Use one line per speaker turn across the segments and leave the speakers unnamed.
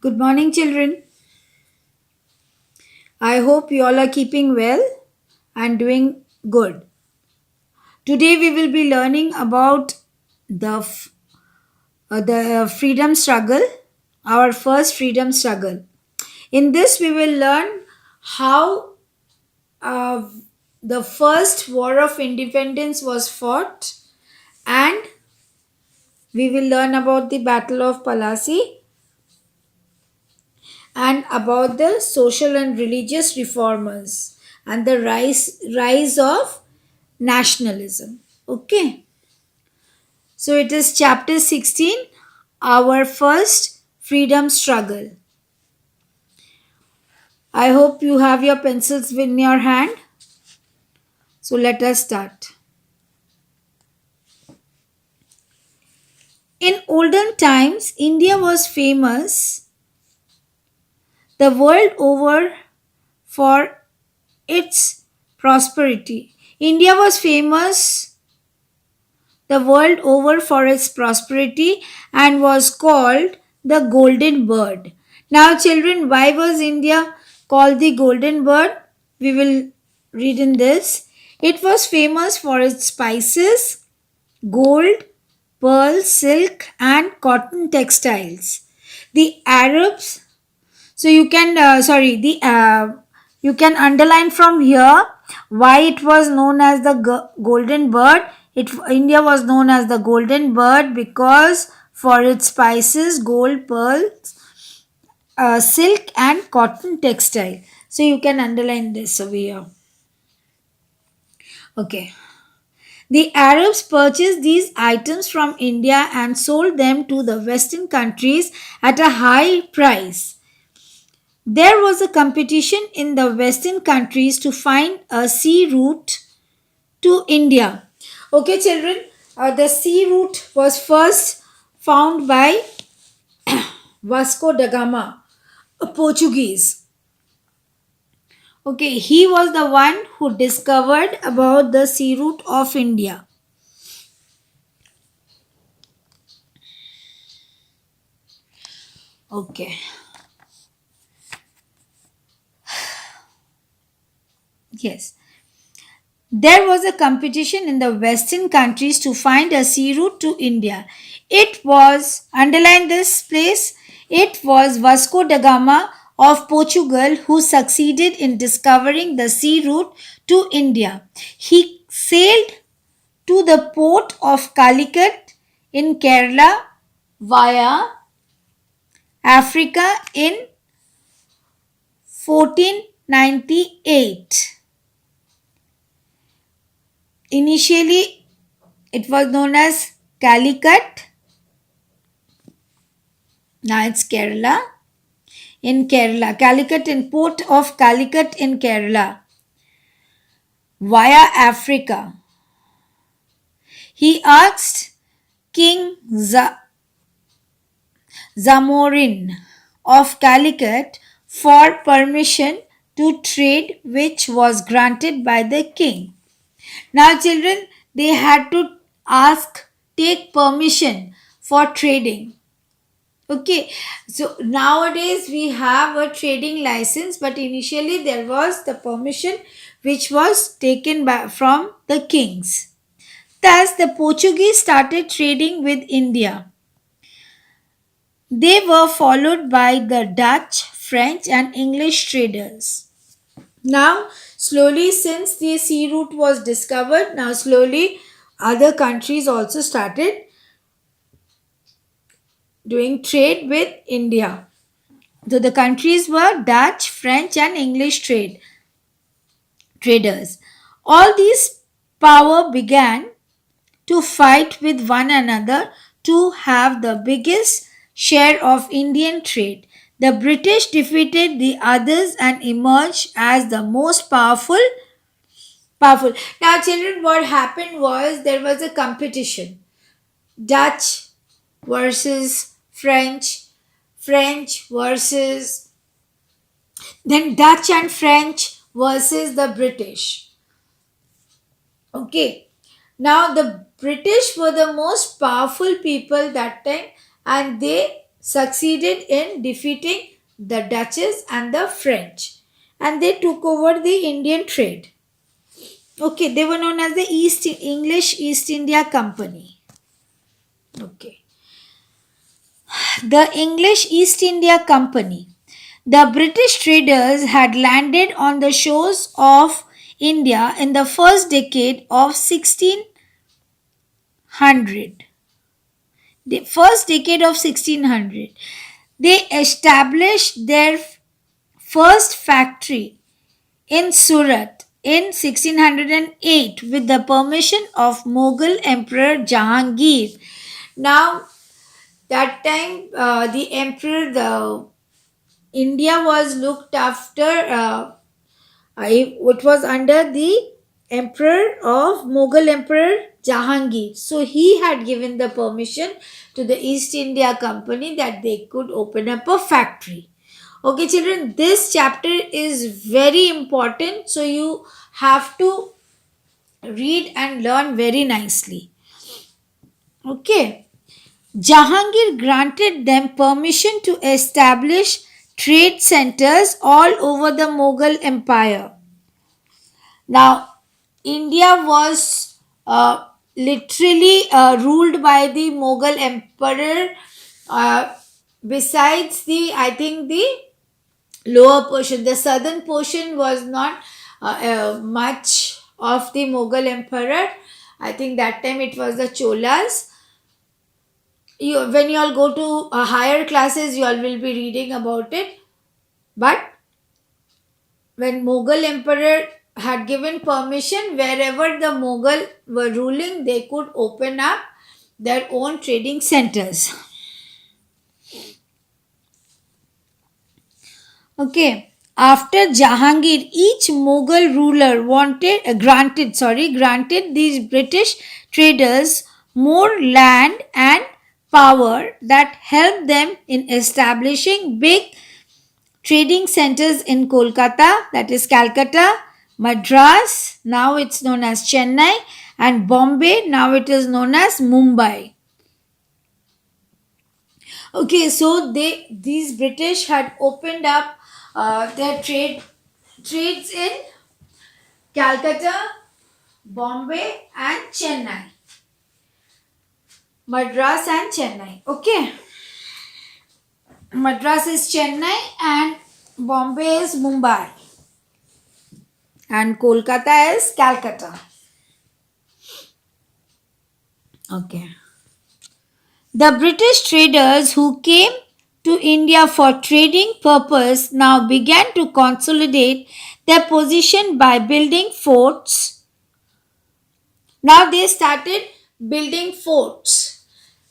Good morning, children. I hope you all are keeping well and doing good. Today we will be learning about the freedom struggle, our first freedom struggle. In this, we will learn how uh, the first war of independence was fought, and we will learn about the Battle of Palasi and about the social and religious reformers and the rise of nationalism. Okay, so it is chapter 16, our first freedom struggle. I hope you have your pencils in your hand. So let us start. In olden times, India was famous the world over for its prosperity. India was famous the world over for its prosperity and was called the Golden Bird. Now, children, why was India called the Golden Bird? We will read in this. It was famous for its spices, gold, pearl, silk, and cotton textiles. The Arabs, so you can, you can underline from here why it was known as the golden bird. India was known as the golden bird because for its spices, gold, pearls, silk, and cotton textile. So you can underline this over here. Okay. The Arabs purchased these items from India and sold them to the Western countries at a high price. There was a competition in the Western countries to find a sea route to India. Okay, children, the sea route was first found by Vasco da Gama, a Portuguese. Okay, he was the one who discovered about the sea route of India. Okay, yes. There was a competition in the Western countries to find a sea route to India. It was, underline this place, it was Vasco da Gama of Portugal who succeeded in discovering the sea route to India. He sailed to the port of Calicut in Kerala via Africa in 1498. Initially, it was known as Calicut. Now it's Kerala. In Kerala, Calicut in port of Calicut in Kerala via Africa. He asked King Zamorin of Calicut for permission to trade, which was granted by the king. Now, children, they had to take permission for trading. Okay, so nowadays we have a trading license, but initially there was the permission which was taken from the kings. Thus, the Portuguese started trading with India. They were followed by the Dutch, French, and English traders. Now, slowly, since the sea route was discovered, now slowly other countries also started doing trade with India. So the countries were Dutch, French, and English traders. All these power began to fight with one another to have the biggest share of Indian trade. The British defeated the others and emerged as the most powerful. Now, children, what happened was there was a competition. Dutch versus French versus then Dutch and French versus the British. Okay. Now the British were the most powerful people that time and they succeeded in defeating the Dutches and the French, and they took over the Indian trade. Okay, they were known as the English East India Company. Okay, the English East India Company. The British traders had landed on the shores of India in the first decade of 1600. The first decade of 1600. They established their first factory in Surat in 1608 with the permission of Mughal Emperor Jahangir. Now, that time, the emperor, the India was looked after. It was under the emperor of Mughal Emperor Jahangir. So he had given the permission to the East India Company that they could open up a factory. Okay, children, this chapter is very important. So you have to read and learn very nicely. Okay. Jahangir granted them permission to establish trade centers all over the Mughal Empire. Now, India was literally ruled by the Mughal Emperor. Uh, Besides the, I think the lower portion, the southern portion was not much of the Mughal Emperor. I think that time it was the Cholas. When you all go to higher classes, you all will be reading about it. But when Mughal emperor had given permission, wherever the Mughal were ruling, they could open up their own trading centers. Okay. After Jahangir, each Mughal ruler granted these British traders more land and power that helped them in establishing big trading centers in Kolkata, that is Calcutta, Madras, now it's known as Chennai, and Bombay, now it is known as Mumbai. Okay, so these British had opened up their trades in Calcutta, Bombay, and Chennai. Madras and Chennai. Okay. Madras is Chennai and Bombay is Mumbai. And Kolkata is Calcutta. Okay. The British traders who came to India for trading purpose now began to consolidate their position by building forts. Now they started building forts,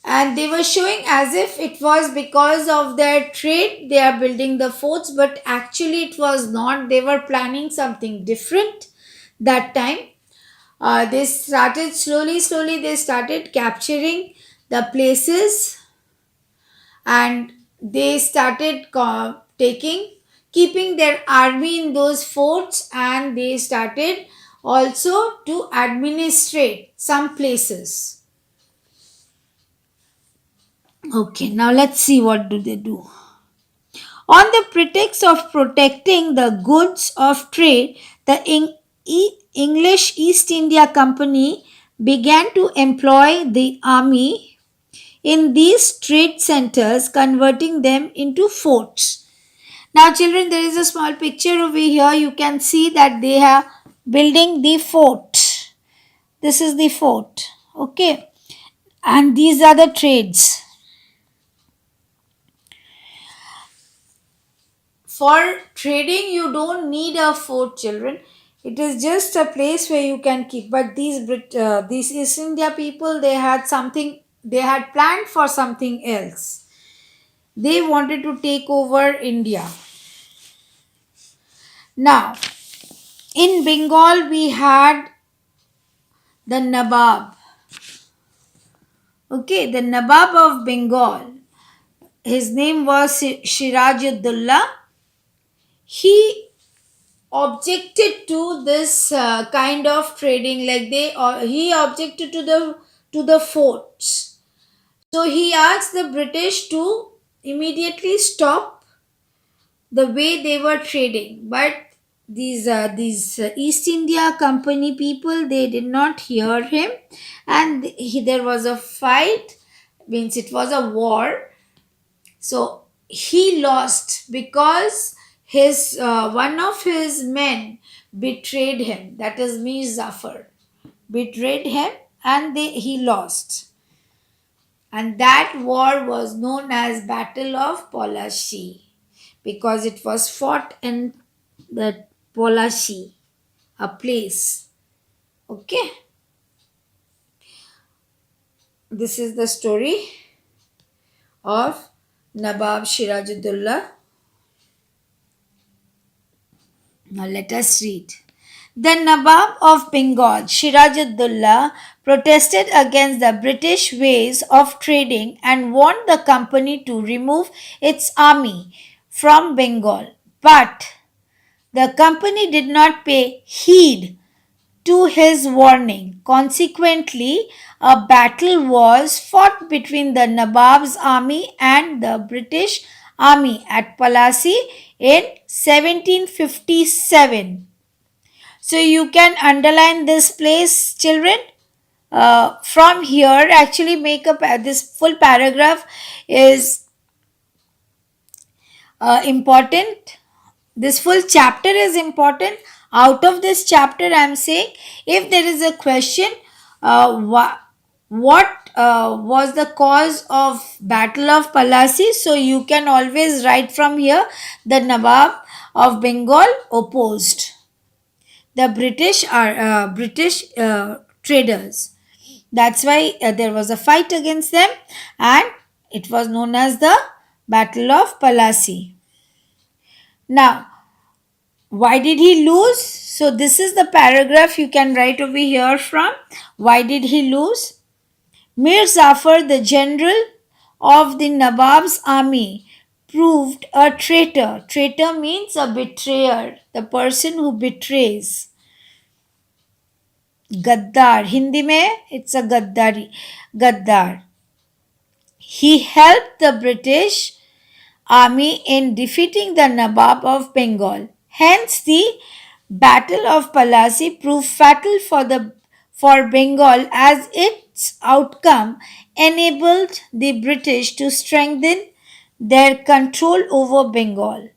and they were showing as if it was because of their trade they are building the forts, but actually it was not. They were planning something different that time. They started slowly they started capturing the places, and they started keeping their army in those forts, and they started also to administrate some places. Okay, now let's see what do they do. On the pretext of protecting the goods of trade, the English East India Company began to employ the army in these trade centers, converting them into forts. Now, children, there is a small picture over here. You can see that they are building the fort. This is the fort. Okay, and these are the trades. For trading, you don't need a fort, children. It is just a place where you can keep. But these East India people, they had something. They had planned for something else. They wanted to take over India. Now, in Bengal, we had the Nawab. Okay, the Nawab of Bengal. His name was Shirajuddaulah. He objected to this kind of trading, like he objected to the forts. So he asked the British to immediately stop the way they were trading. But these East India Company people, they did not hear him, and there was a fight. Means it was a war. So he lost because his one of his men betrayed him. That is Mir Zafar betrayed him, and he lost. And that war was known as Battle of Polashi because it was fought in the Polashi, a place. Okay, this is the story of Nawab Sirajuddaulah. Now let us read. The Nawab of Bengal, Sirajuddaulah, protested against the British ways of trading and warned the company to remove its army from Bengal. But the company did not pay heed to his warning. Consequently, a battle was fought between the Nawab's army and the British army at Palasi in 1757. So you can underline this place, children. From here, actually, make up this full paragraph is important. This full chapter is important. Out of this chapter, I am saying if there is a question, what was the cause of Battle of Palasi? So you can always write from here. The Nawab of Bengal opposed the British traders. That's why there was a fight against them, and it was known as the Battle of Palasi. Now, why did he lose? So, this is the paragraph you can write over here from. Why did he lose? Mir Zafar, the general of the Nawab's army, proved a traitor. Traitor means a betrayer, the person who betrays. Gaddar. Hindi mein it's a gaddari. Gaddar. He helped the British army in defeating the Nawab of Bengal. Hence, the Battle of Palasi proved fatal for Bengal as its outcome enabled the British to strengthen their control over Bengal.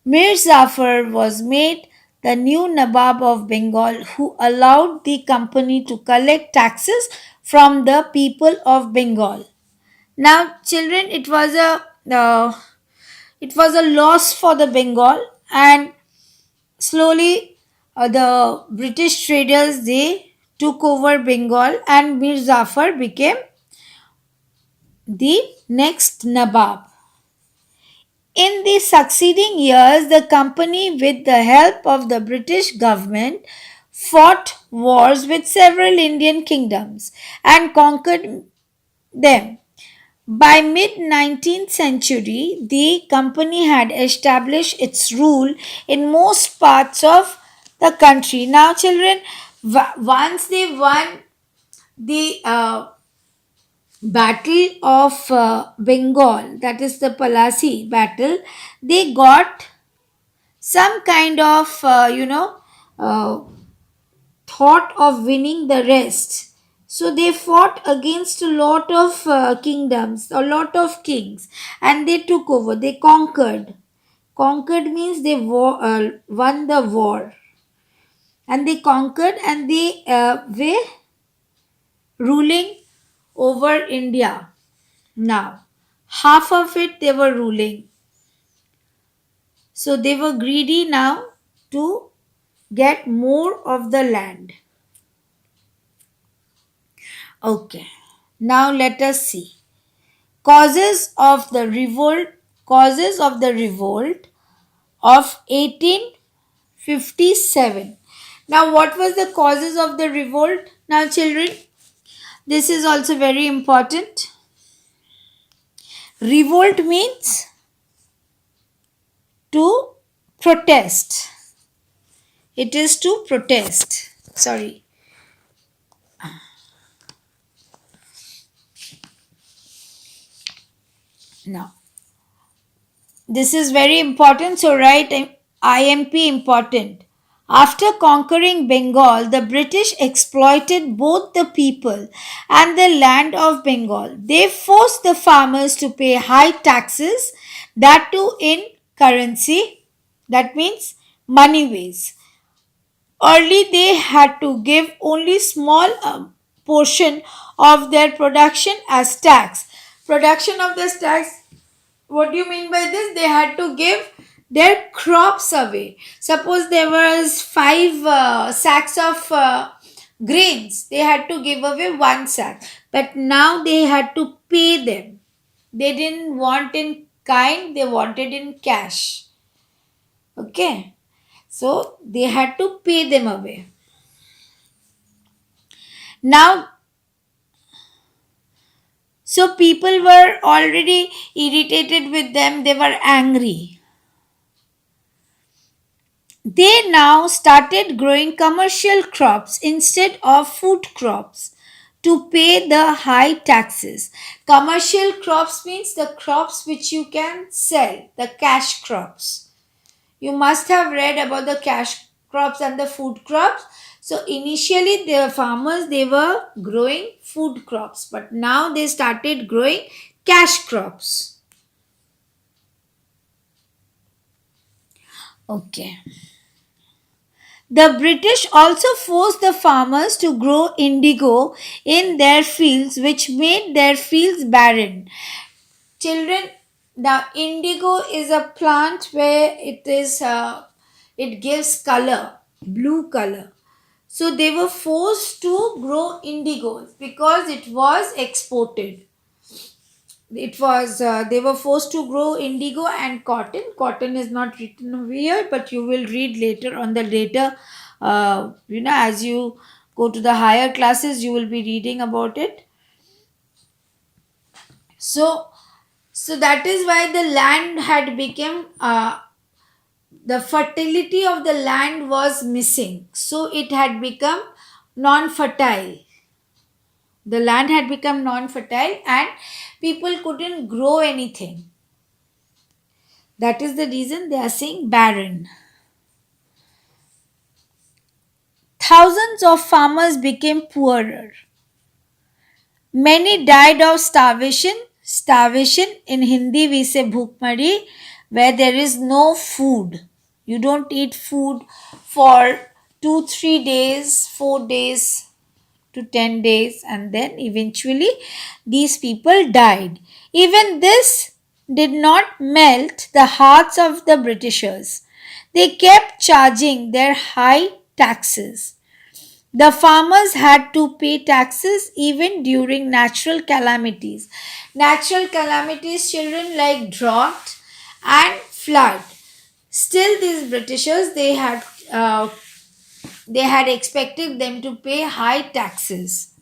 Mir Zafar was made the new Nawab of Bengal, who allowed the company to collect taxes from the people of Bengal. Now, children, it was a loss for the Bengal, and slowly the British traders, they took over Bengal, and Mir Zafar became the next Nawab. In the succeeding years, the company, with the help of the British government, fought wars with several Indian kingdoms and conquered them. By mid 19th century, the company had established its rule in most parts of the country. Now, children, once they won the Battle of Bengal, that is the Palasi battle, they got some kind of, uh, thought of winning the rest. So they fought against a lot of kingdoms, a lot of kings, and they took over, they conquered. Conquered means they won the war. And they conquered, and they were ruling over India. Now, half of it they were ruling. So they were greedy now to get more of the land. Okay, now let us see. Causes of the revolt of 1857. Now, what was the causes of the revolt? Now, children, this is also very important. Revolt means to protest. It is to protest. Sorry. Now, This is very important. So, write IMP important. After conquering Bengal, the British exploited both the people and the land of Bengal. They forced the farmers to pay high taxes, that too in currency, that means money ways. Early, they had to give only small portion of their production as tax. Production of this tax, what do you mean by this? They had to give their crops away. Suppose there was 5 sacks of grains, they had to give away 1 sack. But now they had to pay them. They didn't want in kind, they wanted in cash. Okay, so they had to pay them away. Now, so people were already irritated with them, they were angry. They now started growing commercial crops instead of food crops to pay the high taxes. Commercial crops means the crops which you can sell, the cash crops. You must have read about the cash crops and the food crops. So initially the farmers, they were growing food crops, but now they started growing cash crops. Okay. The British also forced the farmers to grow indigo in their fields, which made their fields barren. Children, the indigo is a plant where it gives color, blue color. So they were forced to grow indigo because it was exported. It was They were forced to grow indigo and cotton is not written over here, but you will read later on the later, as you go to the higher classes, you will be reading about it. So so that is why the land had become the fertility of the land was missing, so it had become non fertile. The land had become non fertile and people couldn't grow anything. That is the reason they are saying barren. Thousands of farmers became poorer. Many died of starvation. Starvation in Hindi we say bhukmari, where there is no food. You don't eat food for 2, 3 days, 4 days to 10 days, and then eventually these people died. Even this did not melt the hearts of the Britishers. They kept charging their high taxes. The farmers had to pay taxes even during natural calamities. Natural calamities, children, like drought and flood. Still, these Britishers, they had expected them to pay high taxes.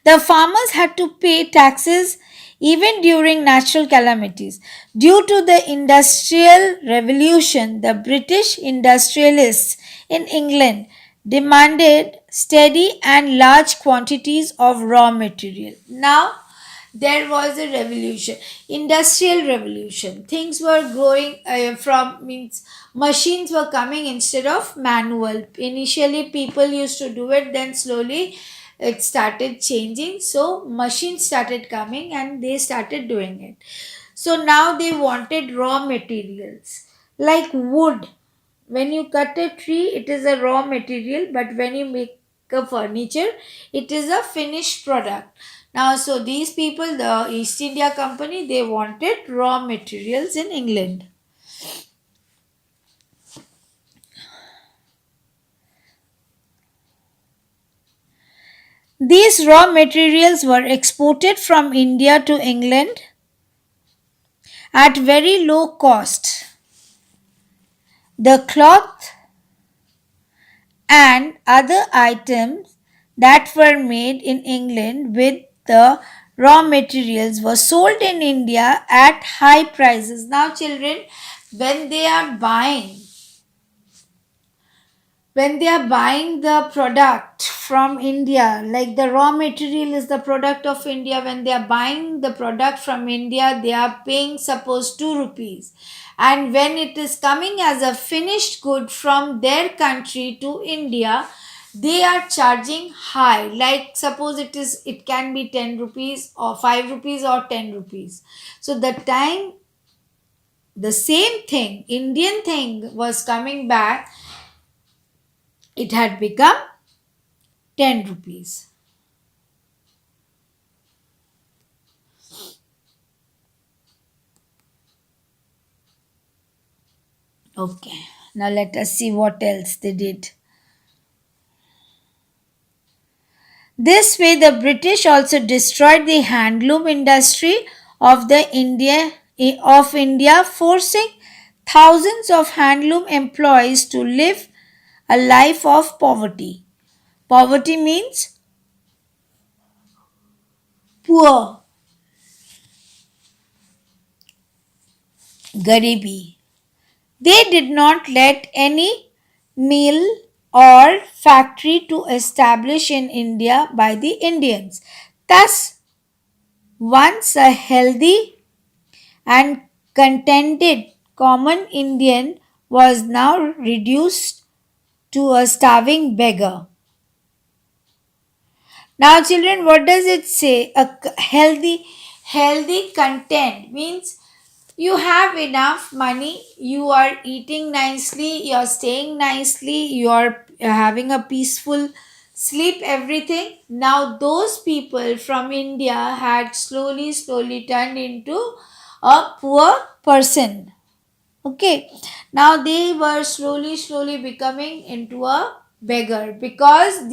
The farmers had to pay taxes even during natural calamities. Due to the Industrial Revolution, the British industrialists in England demanded steady and large quantities of raw material. Now, there was a revolution, industrial revolution. Things were growing from means machines were coming instead of manual. Initially people used to do it, then slowly it started changing, so machines started coming and they started doing it. So now they wanted raw materials like wood. When you cut a tree, it is a raw material, but when you make a furniture, it is a finished product. Now, so these people, the East India Company, they wanted raw materials in England. These raw materials were exported from India to England at very low cost. The cloth and other items that were made in England with the raw materials were sold in India at high prices. Now, children, when they are buying when they are buying the product from India, like the raw material is the product of India, when they are buying the product from India, they are paying suppose 2 rupees, and when it is coming as a finished good from their country to India, they are charging high, like suppose it can be 10 rupees or 5 rupees or 10 rupees. So the time the same thing, Indian thing, was coming back, it had become 10 rupees. Okay, now let us see what else they did. This way, the British also destroyed the handloom industry of India, forcing thousands of handloom employees to live a life of poverty. Poverty means poor, garibi. They did not let any mill or factory to establish in India by the Indians. Thus, once a healthy and contented common Indian was now reduced to a starving beggar. Now, children, what does it say? Healthy content means you have enough money, you are eating nicely, you are staying nicely, you are having a peaceful sleep, everything. Now, those people from India had slowly turned into a poor person. Okay, now they were slowly becoming into a beggar because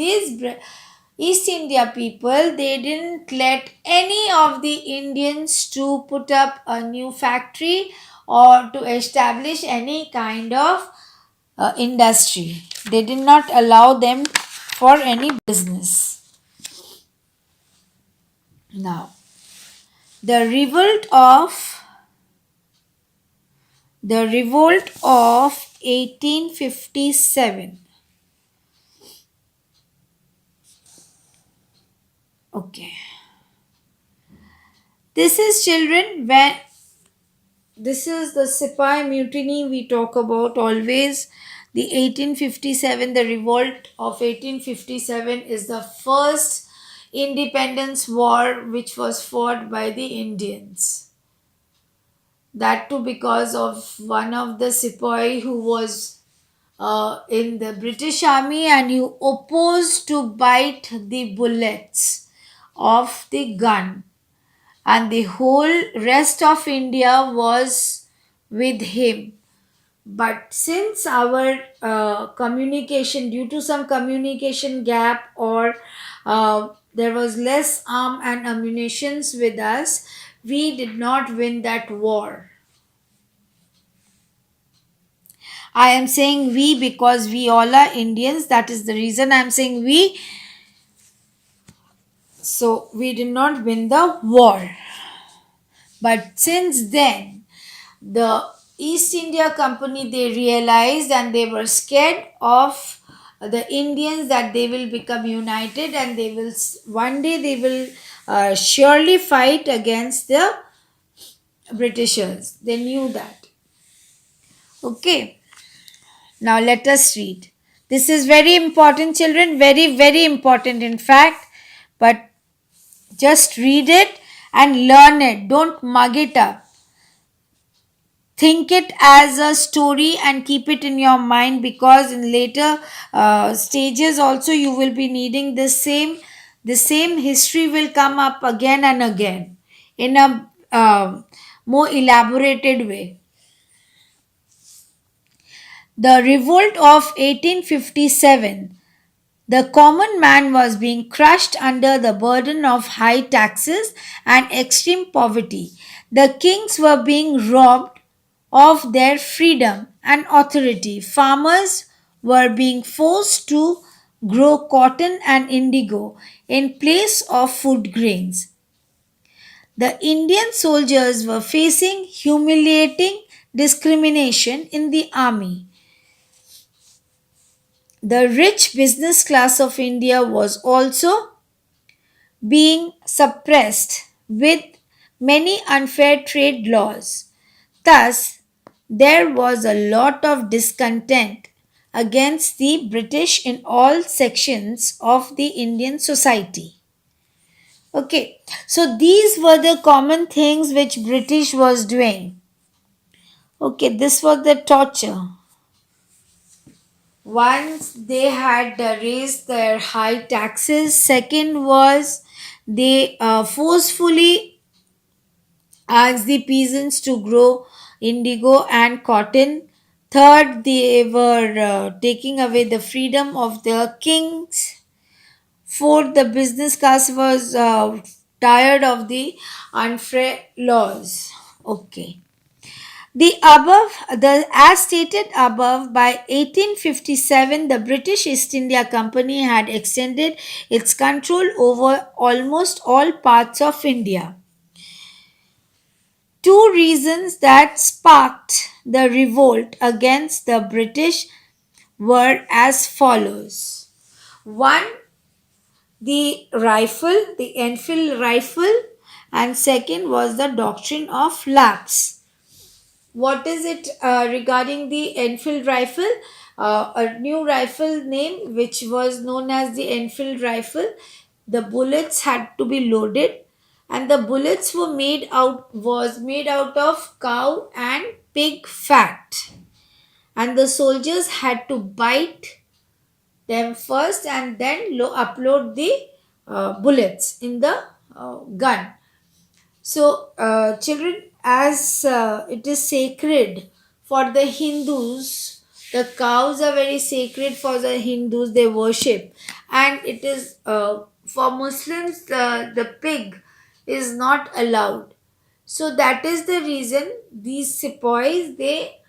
East India people, they didn't let any of the Indians to put up a new factory or to establish any kind of industry. They did not allow them for any business. Now, the revolt of the revolt of 1857. Okay. This is children when this is the Sipai mutiny we talk about always. The 1857, the revolt of 1857 is the first independence war which was fought by the Indians. That too because of one of the Sepoy who was in the British Army and he opposed to bite the bullets of the gun, and the whole rest of India was with him. But since our communication, due to some communication gap, or there was less arm and ammunitions with us, we did not win that war. I am saying we because we all are Indians. That is the reason I am saying we. So we did not win the war. But since then, the East India Company, they realized and they were scared of the Indians, that they will become united and they will one day they will surely fight against the Britishers. They knew that. Okay, now let us read. This is very important, children, very important in fact, but just read it and learn it. Don't mug it up. Think it as a story and keep it in your mind, because in later stages also you will be needing the same history will come up again and again in a more elaborated way. The revolt of 1857. The common man was being crushed under the burden of high taxes and extreme poverty. The kings were being robbed of their freedom and authority. Farmers were being forced to grow cotton and indigo in place of food grains. The Indian soldiers were facing humiliating discrimination in the army. the rich business class of India was also being suppressed with many unfair trade laws. Thus, there was a lot of discontent against the British in all sections of the Indian society. Okay, so these were the common things which British was doing. Okay, this was the torture. Once they had raised their high taxes. Second was they forcefully asked the peasants to grow indigo and cotton. Third, they were taking away the freedom of the kings. Fourth, the business class was tired of the unfair laws. Okay. As stated above, by 1857, the British East India Company had extended its control over almost all parts of India. Two reasons that sparked the revolt against the British were as follows. One, the Enfield rifle, and second was the doctrine of lapse. What is it regarding the Enfield rifle? A new rifle name which was known as the Enfield rifle. The bullets had to be loaded, and the bullets were made out of cow and pig fat, and the soldiers had to bite them first and then upload the bullets in the gun. So, children, as it is sacred for the Hindus, the cows are very sacred for the Hindus, they worship, and it is for Muslims, the pig is not allowed. So, that is the reason these sepoys they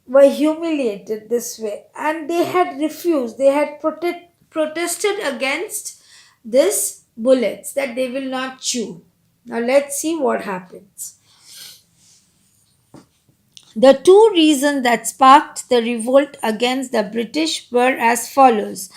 were humiliated this way, and they had refused, they had protested against this bullets that they will not chew. Now let's see what happens. The two reasons that sparked the revolt against the British were as follows.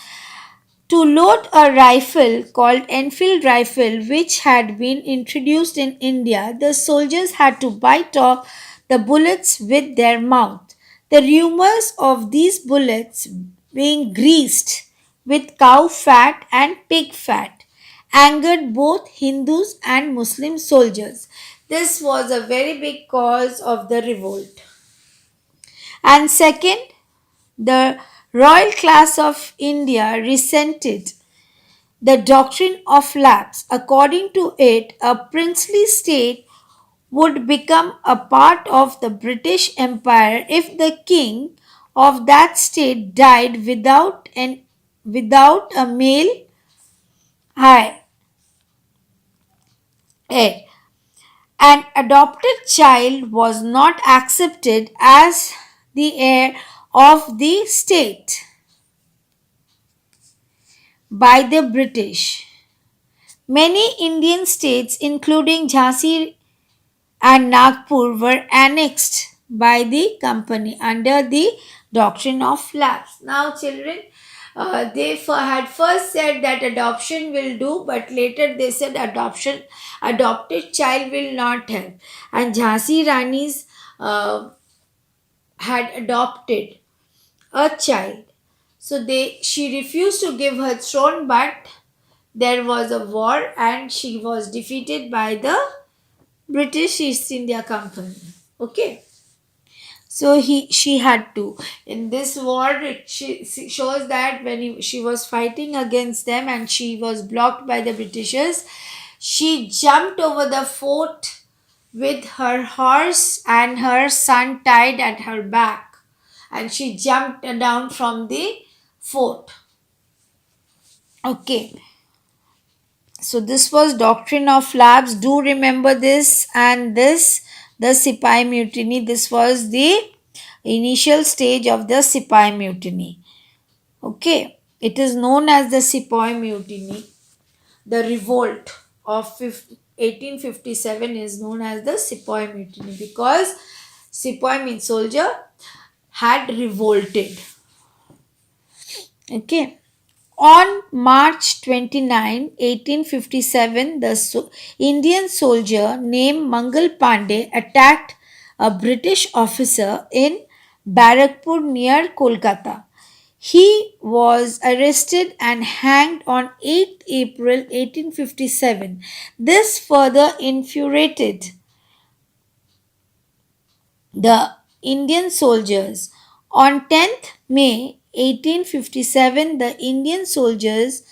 To load a rifle called Enfield rifle, which had been introduced in India, the soldiers had to bite off the bullets with their mouth. The rumors of these bullets being greased with cow fat and pig fat angered both Hindus and Muslim soldiers. This was a very big cause of the revolt. And second, the royal class of India resented the doctrine of lapse. According to it, a princely state would become a part of the British Empire if the king of that state died without a male heir. An adopted child was not accepted as the heir of the state by the British. Many Indian states, including Jhansi and Nagpur, were annexed by the company under the doctrine of lapse. Now, children, had first said that adoption will do, but later they said adopted child will not help. And Jhansi Rani's had adopted a child, so she refused to give her throne, but there was a war and she was defeated by the British East India Company. Okay. So she had to. In this war, she shows that when she was fighting against them and she was blocked by the Britishers, she jumped over the fort with her horse and her son tied at her back, and she jumped down from the fort. Okay. So this was doctrine of lapse. Do remember this, and this the Sipai mutiny. This was the initial stage of the Sipai mutiny. Okay, it is known as the Sipai mutiny. The revolt of 1857 is known as the Sipai mutiny because Sipai means soldier had revolted. Okay. On March 29, 1857, the Indian soldier named Mangal Pandey attacked a British officer in Barakpur near Kolkata. He was arrested and hanged on 8th April 1857. This further infuriated the Indian soldiers. On 10th May 1857, the Indian soldiers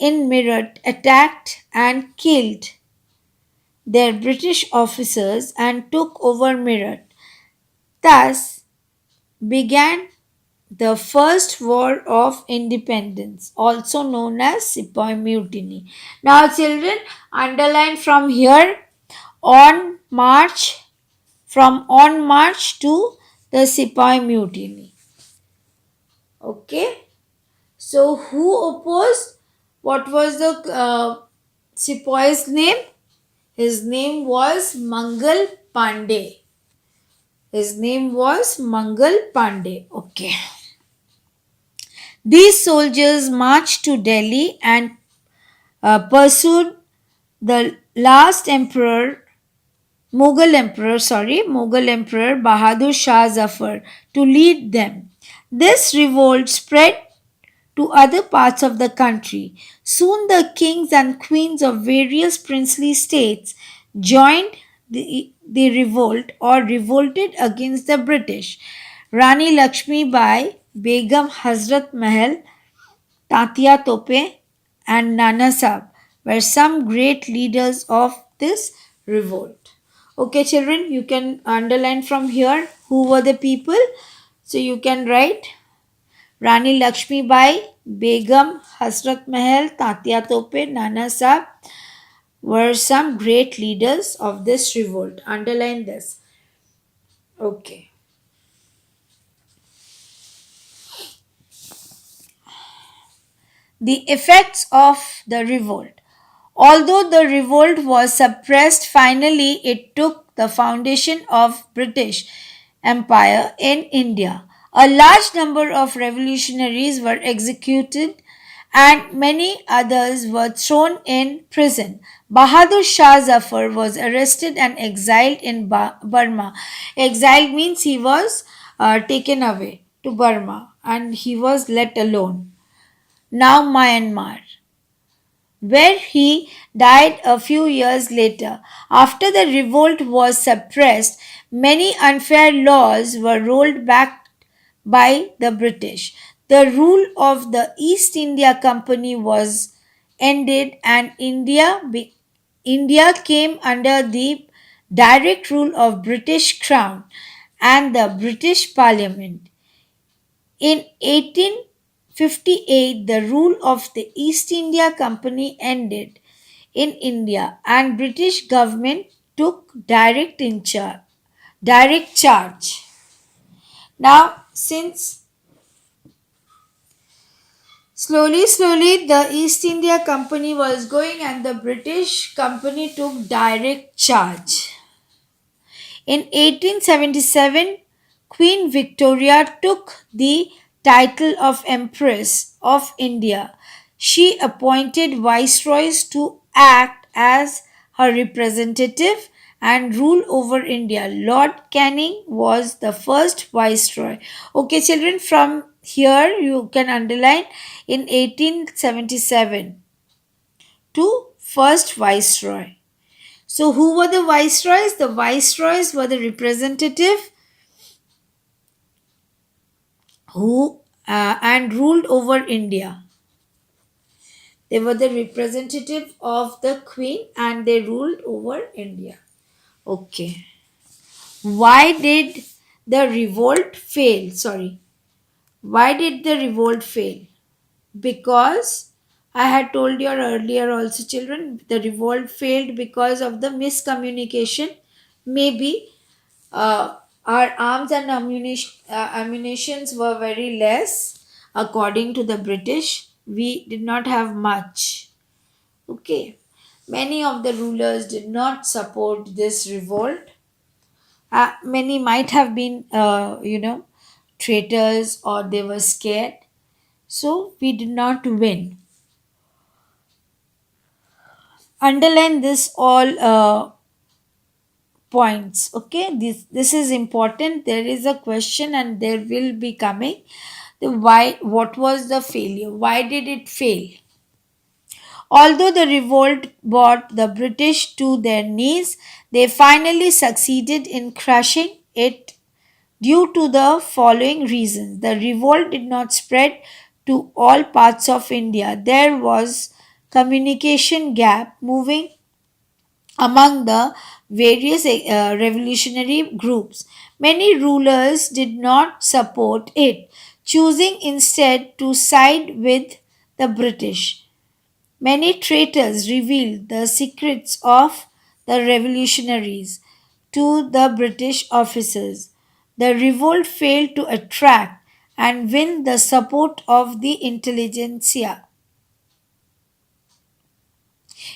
in Meerut attacked and killed their British officers and took over Meerut. Thus began the First War of Independence, also known as Sepoy Mutiny. Now, children, underline from here on March, from on March to the Sepoy Mutiny. Okay, so who opposed? What was the Sepoy's name? His name was Mangal Pandey. His name was Mangal Pandey. Okay. These soldiers marched to Delhi and pursued the last emperor, Mughal Emperor Bahadur Shah Zafar to lead them. This revolt spread to other parts of the country. Soon the kings and queens of various princely states joined the revolt or revolted against the British. Rani Lakshmi Bai, Begum Hazrat Mahal, Tatia Tope, and Nana Sahib were some great leaders of this revolt. Okay, children, you can underline from here who were the people. So you can write Rani Lakshmi Bai, Begum, Hasrat Mahal, Tatia Tope, Nana Sahib were some great leaders of this revolt. Underline this. Okay. The effects of the revolt. Although the revolt was suppressed, finally it took the foundation of British Empire in India. A large number of revolutionaries were executed and many others were thrown in prison. Bahadur Shah Zafar was arrested and exiled in Burma. Exiled means he was taken away to Burma and he was let alone. Now Myanmar, where he died a few years later. After the revolt was suppressed, many unfair laws were rolled back by the British. The rule of the East India Company was ended and India came under the direct rule of British Crown and the British Parliament. In 1858, the rule of the East India Company ended in India and British government took direct charge. Now, since slowly the East India Company was going and the British company took direct charge. In 1877, Queen Victoria took the title of Empress of India. She appointed viceroys to act as her representative and rule over India. Lord Canning was the first viceroy. Okay, children, from here you can underline in 1877 to first viceroy. So, who were the viceroys? The viceroys were the representative who and ruled over India. They were the representative of the queen and they ruled over India. Okay. Why did the revolt fail? Sorry. Why did the revolt fail? Because I had told you earlier also, children, the revolt failed because of the miscommunication. Maybe our arms and ammunitions were very less according to the British. We did not have much. Okay. Many of the rulers did not support this revolt. Many might have been, traitors or they were scared. So we did not win. Underline this all points. Okay, this is important. There is a question and there will be coming. The why, what was the failure? Why did it fail? Although the revolt brought the British to their knees, they finally succeeded in crushing it due to the following reasons. The revolt did not spread to all parts of India. There was communication gap moving among the various revolutionary groups. Many rulers did not support it, choosing instead to side with the British. Many traitors revealed the secrets of the revolutionaries to the British officers. The revolt failed to attract and win the support of the intelligentsia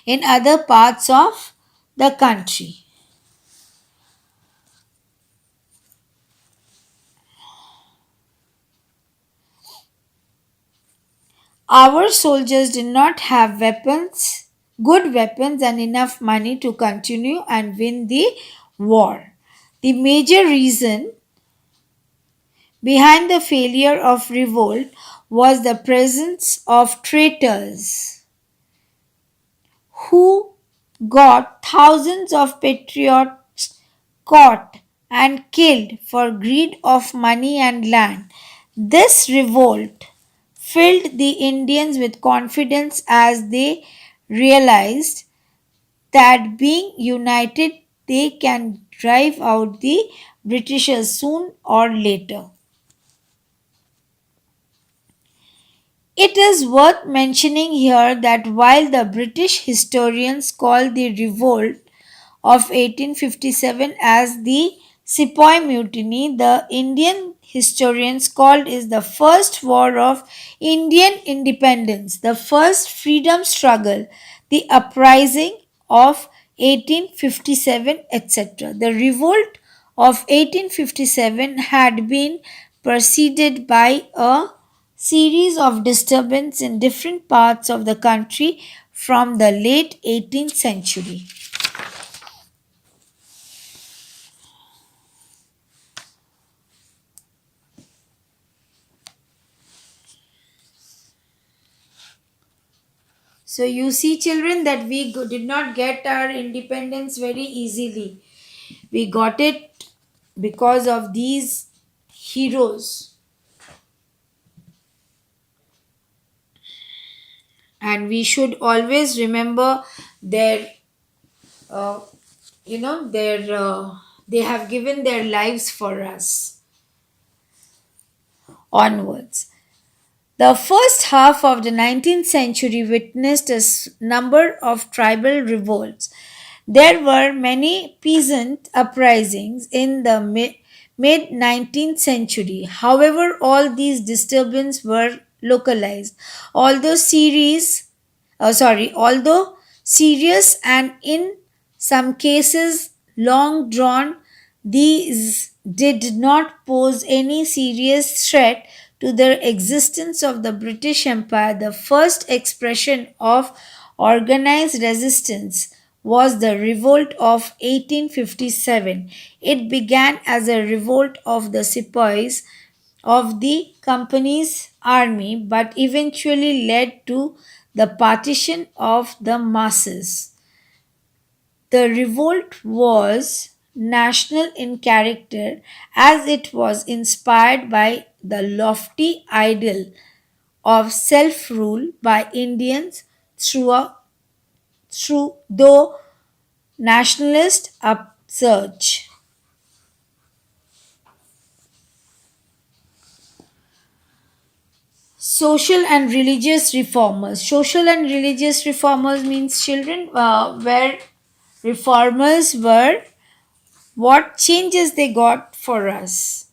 in other parts of the country. Our soldiers did not have weapons, good weapons, and enough money to continue and win the war. The major reason behind the failure of revolt was the presence of traitors who got thousands of patriots caught and killed for greed of money and land. This revolt filled the Indians with confidence as they realized that being united they can drive out the Britishers soon or later. It is worth mentioning here that while the British historians call the revolt of 1857 as the Sepoy Mutiny, the Indian historians called it the first war of Indian independence, the first freedom struggle, the uprising of 1857, etc. The revolt of 1857 had been preceded by a series of disturbances in different parts of the country from the late 18th century. So you see, children, that we did not get our independence very easily. We got it because of these heroes, and we should always remember their, uh, their. They have given their lives for us onwards. The first half of the 19th century witnessed a number of tribal revolts. There were many peasant uprisings in the mid 19th century. However, all these disturbances were localized. Although although serious and in some cases long drawn, these did not pose any serious threat to the existence of the British Empire. The first expression of organized resistance was the revolt of 1857. It began as a revolt of the sepoys of the company's army but eventually led to the partition of the masses. The revolt was national in character as it was inspired by the lofty ideal of self rule by Indians through though nationalist upsurge. Social and religious reformers. Social and religious reformers means, children, where reformers were, what changes they got for us.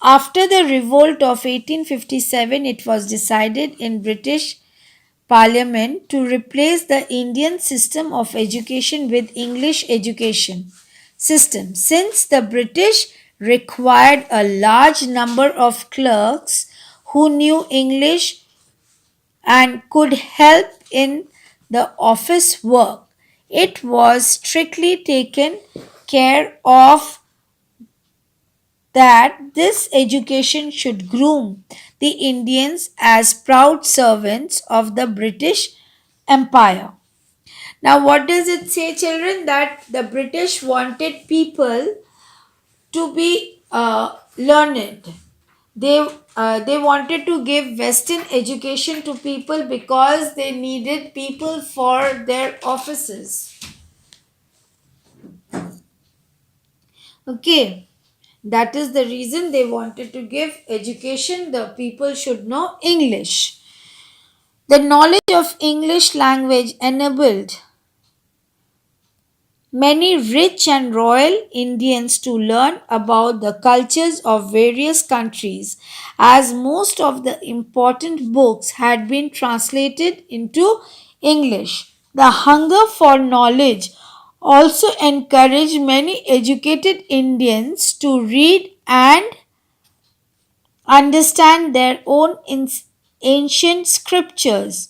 After the revolt of 1857, it was decided in British Parliament to replace the Indian system of education with English education system. Since the British required a large number of clerks who knew English and could help in the office work. It was strictly taken care of that this education should groom the Indians as proud servants of the British Empire. Now, what does it say, children? That the British wanted people to be learned. They wanted to give Western education to people because they needed people for their offices. Okay, that is the reason they wanted to give education. The people should know English. The knowledge of English language enabled many rich and royal Indians to learn about the cultures of various countries, as most of the important books had been translated into English. The hunger for knowledge also encouraged many educated Indians to read and understand their own ancient scriptures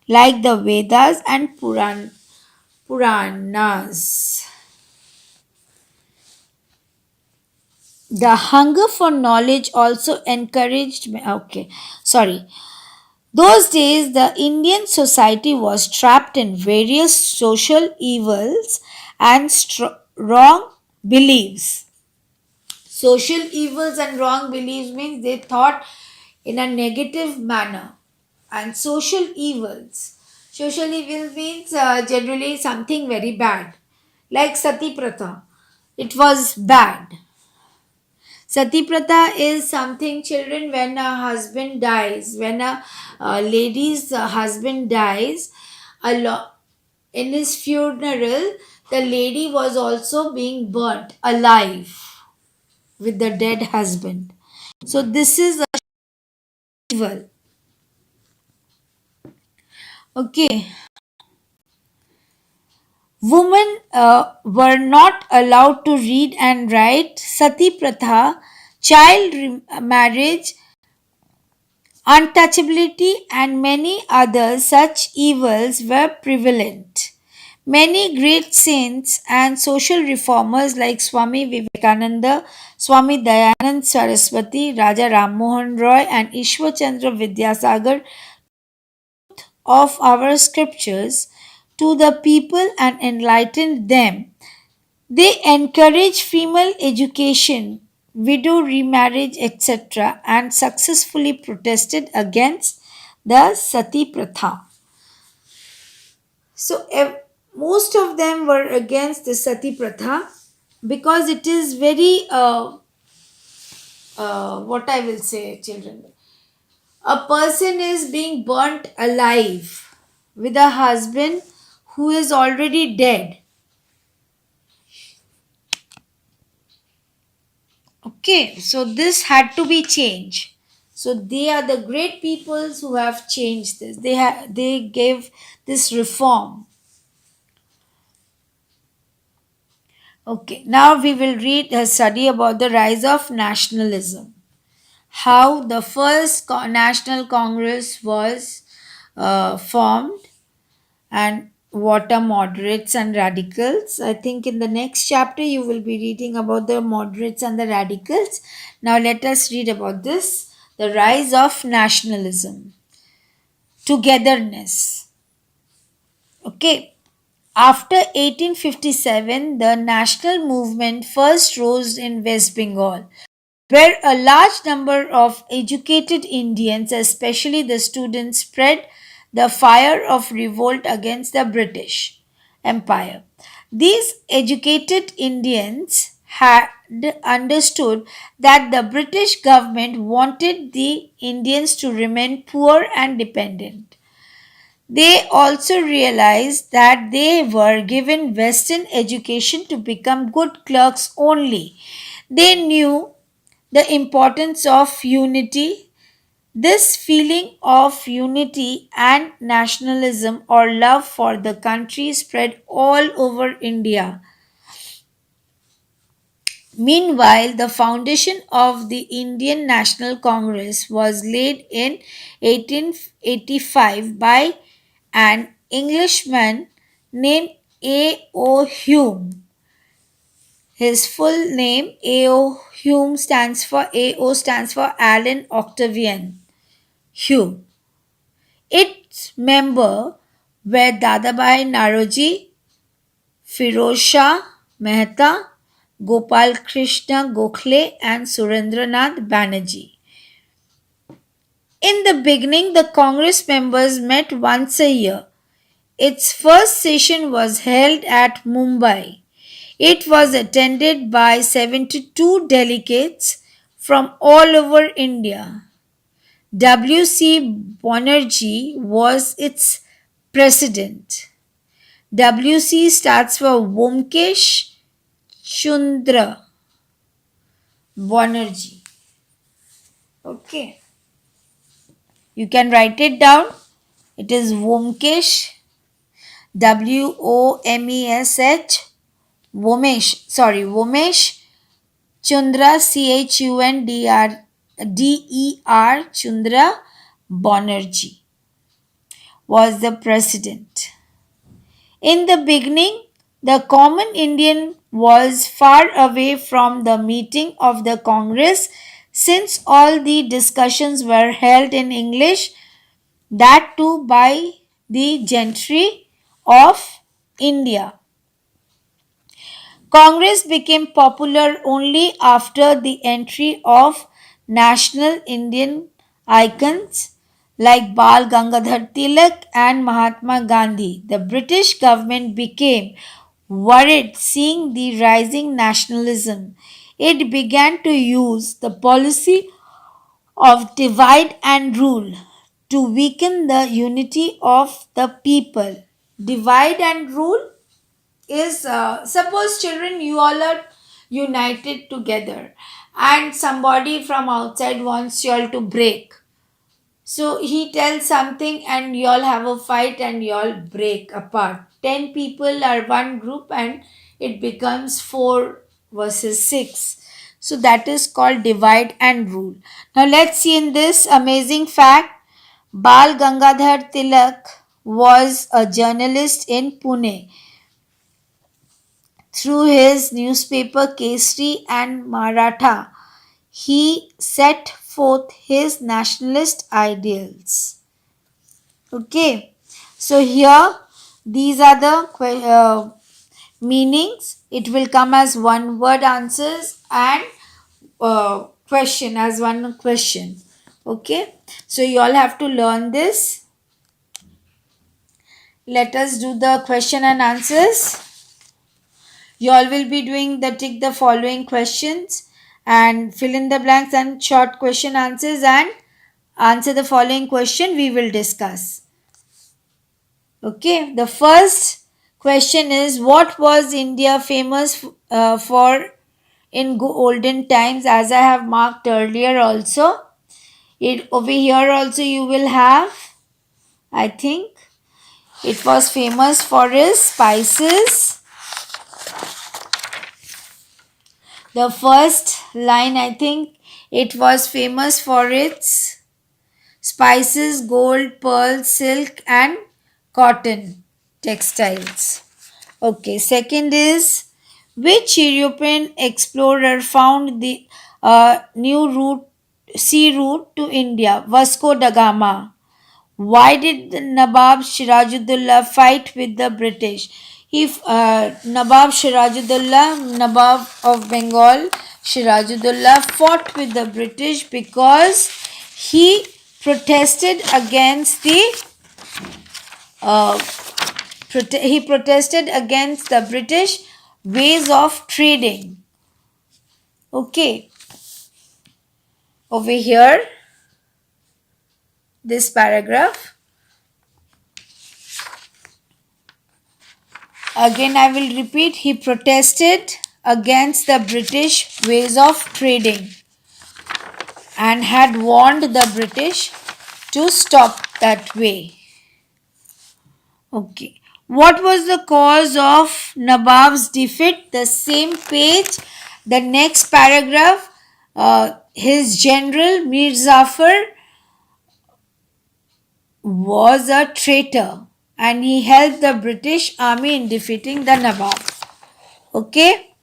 like the Vedas and Puranas. The hunger for knowledge also encouraged me. Okay, sorry. Those days, the Indian society was trapped in various social evils and wrong beliefs. Social evils and wrong beliefs means they thought in a negative manner. And social evils. Social evil means generally something very bad. Like Sati Pratha. It was bad. Sati Pratha is something, children, when a husband dies, when a lady's husband dies, in his funeral, the lady was also being burnt alive with the dead husband. So this is a evil. Okay. Women were not allowed to read and write. Sati Pratha, marriage, untouchability, and many other such evils were prevalent. Many great saints and social reformers like Swami Vivekananda, Swami Dayanand Saraswati, Raja Ram Mohan Roy, and Ishwar Chandra Vidyasagar of our scriptures to the people and enlightened them. They encourage female education, widow remarriage, etc., and successfully protested against the Sati Pratha. So, most of them were against the Sati Pratha because it is very, what I will say, children. A person is being burnt alive with a husband who is already dead. Okay, so this had to be changed. So they are the great peoples who have changed this. They gave this reform. Okay, now we will read a study about the rise of nationalism. How the first National Congress was formed and what are moderates and radicals. I think in the next chapter you will be reading about the moderates and the radicals. Now let us read about this, the rise of nationalism. Togetherness. Okay. After 1857, the national movement first rose in West Bengal, where a large number of educated Indians, especially the students, spread the fire of revolt against the British Empire. These educated Indians had understood that the British government wanted the Indians to remain poor and dependent. They also realized that they were given Western education to become good clerks only. They knew the importance of unity. This feeling of unity and nationalism or love for the country spread all over India. Meanwhile, the foundation of the Indian National Congress was laid in 1885 by an Englishman named A.O. Hume. His full name A.O. Hume stands for A.O. stands for Alan Octavian Hume. Its members were Dadabhai Naroji, Firoz Shah Mehta, Gopal Krishna Gokhale, and Surendranath Banerjee. In the beginning, the Congress members met once a year. Its first session was held at Mumbai. It was attended by 72 delegates from all over India. W.C. Banerjee was its president. WC stands for Vomkesh Chundra Banerjee. Okay. You can write it down. It is Vomkesh, Womesh, Vomesh Chundra, Chundra Banerjee was the president. In the beginning, the common Indian was far away from the meeting of the Congress since all the discussions were held in English, that too by the gentry of India. Congress became popular only after the entry of national Indian icons like Bal Gangadhar Tilak and Mahatma Gandhi. The British government became worried seeing the rising nationalism. It began to use the policy of divide and rule to weaken the unity of the people. Divide and rule is suppose children you all are united together and somebody from outside wants you all to break, so he tells something and you all have a fight and you all break apart. 10 people are one group and it becomes 4 versus 6. So that is called divide and rule. Now let's see in this amazing fact. Bal Gangadhar Tilak was a journalist in Pune. Through his newspaper Kesari and Maratha, he set forth his nationalist ideals. Okay, so here these are the meanings. It will come as one word answers and question as one question. Okay, so you all have to learn this. Let us do the question and answers. You all will be doing the tick the following questions and fill in the blanks and short question answers and answer the following question we will discuss. Okay, the first question is, what was India famous for in olden times? As I have marked earlier also. It over here also you will have, I think it was famous for its spices. The first line, I think it was famous for its spices, gold, pearl, silk, and cotton textiles. Okay, second is, which European explorer found the new sea route to India? Vasco da Gama. Why did the Nawab Sirajuddaulah fight with the British? Nawab Sirajuddaulah, Nawab of Bengal, Sirajuddaulah fought with the British because he protested against uh, the British ways of trading. Okay, over here, this paragraph. Again, I will repeat, he protested against the British ways of trading and had warned the British to stop that way. What was the cause of Nawab's defeat? The same page The next paragraph, his general Mir Zafar was a traitor and he helped the British army in defeating the Nawab. Okay,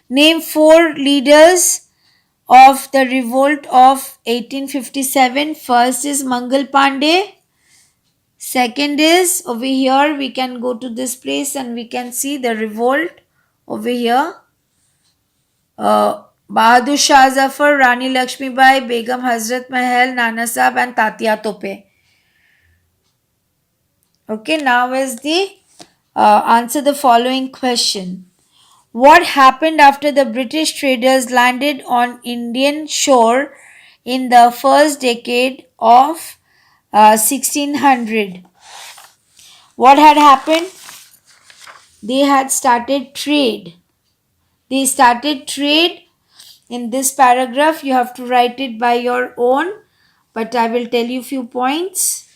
name four leaders of the revolt of 1857. First is Mangal Pandey. Second is over here, we can go to this place and we can see the revolt over here. Bahadur Shah Zafar, Rani Lakshmi Bai, Begum Hazrat Mahal, Nana Sahib, and Tatia Tope. Okay, now is the answer the following question. What happened after the British traders landed on Indian shore in the first decade of 1600? What had happened? They had started trade. They started trade. In this paragraph, you have to write it by your own, but I will tell you few points.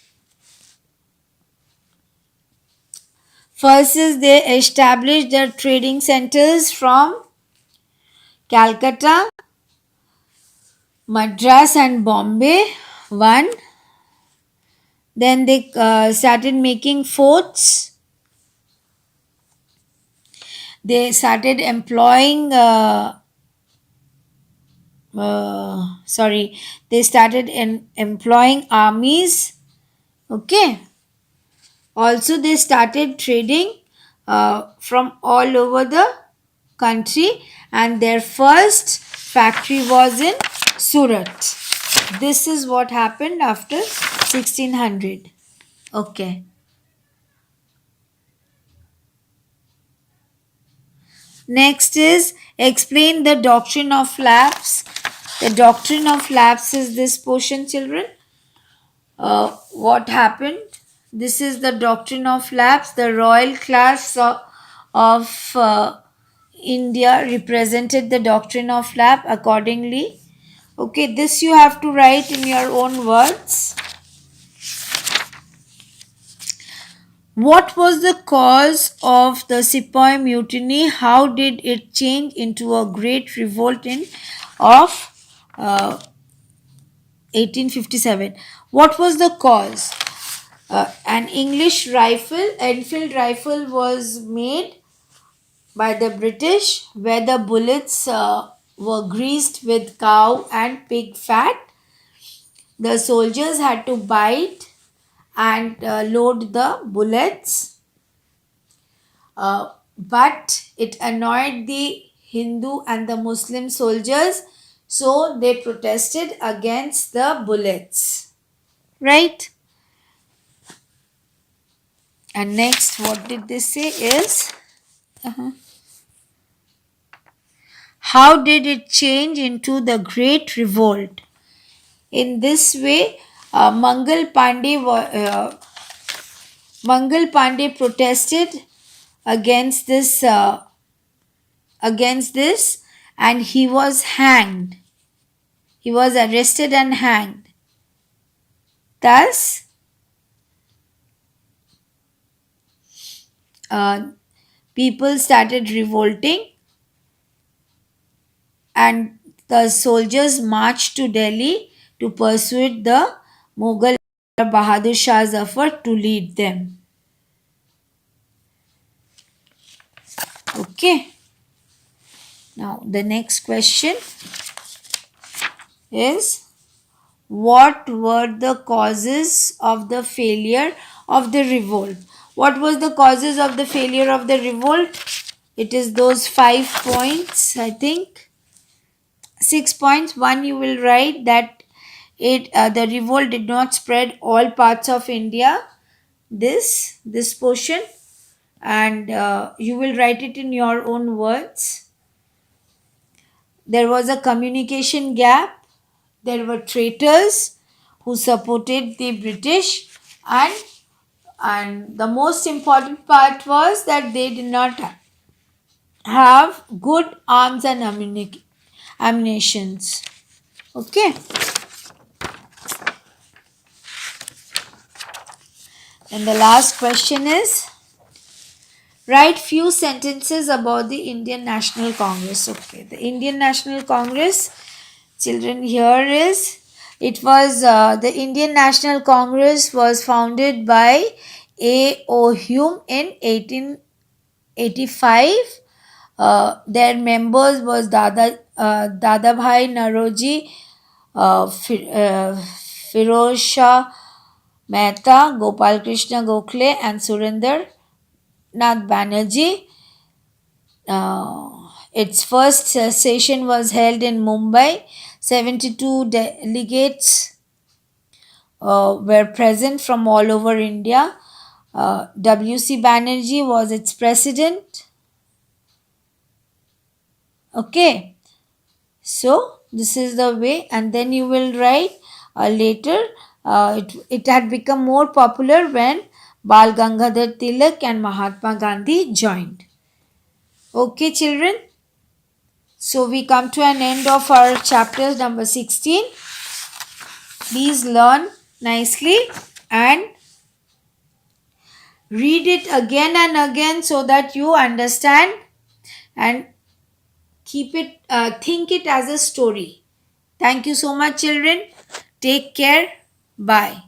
First is they established their trading centers from Calcutta, Madras and Bombay. One. Then they started making forts. They started employing they started employing armies. Okay, also they started trading from all over the country, and their first factory was in Surat. This is what happened after 1600. Okay, next is explain the doctrine of lapse. The doctrine of lapse is this portion, children. What happened? This is the doctrine of lapse. The royal class of India represented the doctrine of lapse accordingly. Okay, this you have to write in your own words. What was the cause of the Sepoy Mutiny? How did it change into a great revolt in of 1857? What was the cause? An English rifle, Enfield rifle, was made by the British, where the bullets were greased with cow and pig fat. The soldiers had to bite and load the bullets, but it annoyed the Hindu and the Muslim soldiers, so they protested against the bullets. Right? And next, what did they say is, how did it change into the Great Revolt? In this way, Mangal Pandey protested against this, and he was hanged. He was arrested and hanged. Thus, people started revolting, and the soldiers marched to Delhi to persuade the Mughal Bahadur Shah Zafar to lead them. Okay. Now, the next question is, what were the causes of the failure of the revolt? What was the causes of the failure of the revolt? It is those 5 points, I think. 6 points. One, you will write that the revolt did not spread all parts of India. This portion, and you will write it in your own words. There was a communication gap. There were traitors who supported the British, and the most important part was that they did not have good arms and ammunitions. Okay. And the last question is, Write few sentences about the Indian National Congress. Okay, the Indian National Congress, children, here is, it was the Indian National Congress was founded by A.O. Hume in 1885. Their members was Dadabhai Naroji, Firoz Shah Mehta, Gopal Krishna Gokhale, and Surinder Nath Banerjee. Its first session was held in Mumbai. 72 delegates were present from all over India. W.C. Banerjee was its president. Okay, so this is the way, and then you will write later. It had become more popular when Bal Gangadhar Tilak and Mahatma Gandhi joined. Okay, children. So we come to an end of our chapter number 16. Please learn nicely and read it again and again so that you understand, and keep it think it as a story. Thank you so much, children. Take care. Bye.